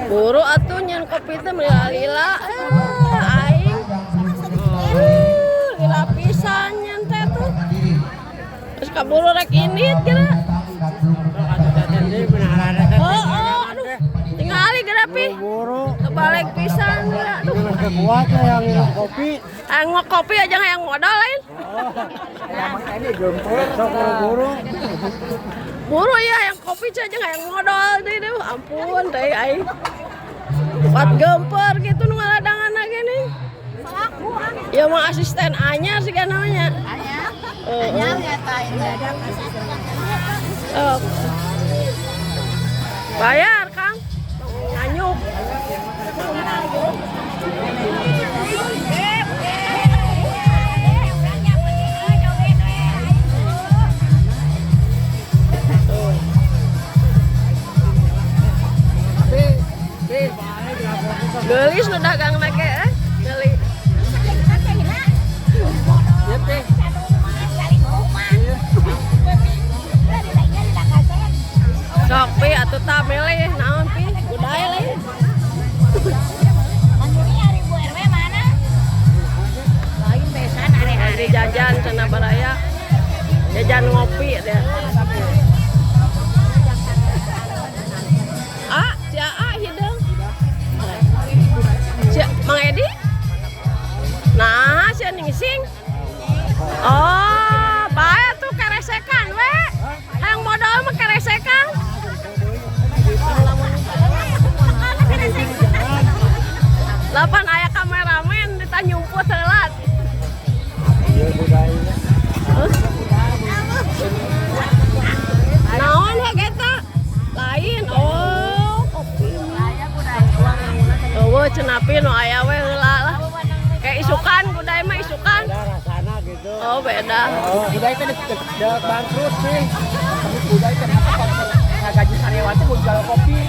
Buru atuh nyen kopi teh lila aing. Lila pisan nyen teh tuh. Terus kaburu rek indit geura. Aduh. Tingali geura pi. Kebalik pisan geura. Aduh. Kuat yang kopi. Yang kopi aja yang modal lain. Ini gempur sok buru. Buru ya yang kopi aja yang modal deh ampun teh aing. Kuat gempur gitu nu ngaladangan gini. Ya mah asisten anyar sih kan namanya. Anyar ya bayar Kang. Nganyuk. Gelis nu dagang nake geli. Sok pi atuh tah milih naon pi budaya lain. Lain besan are-are jajan cenah baraya. Jajan ngopi deh. Si A hideung. Mang Edi? Nah, si Ningsing. Oh, bae tuh keresekan we. Yang modal mah keresekan. Lapan aya kameramen ditanyumput heula. Ieu budaya. Naon we eta? Lain. Oh, kopi. Oh, cenapi nu aya we heula lah. Kayak isukan, budaya mah isukan. Rasana gitu. Oh, beda. Oh, budaya teh dek bangkrut sih. Tapi budaya teh gaji karyawan teh jual kopi.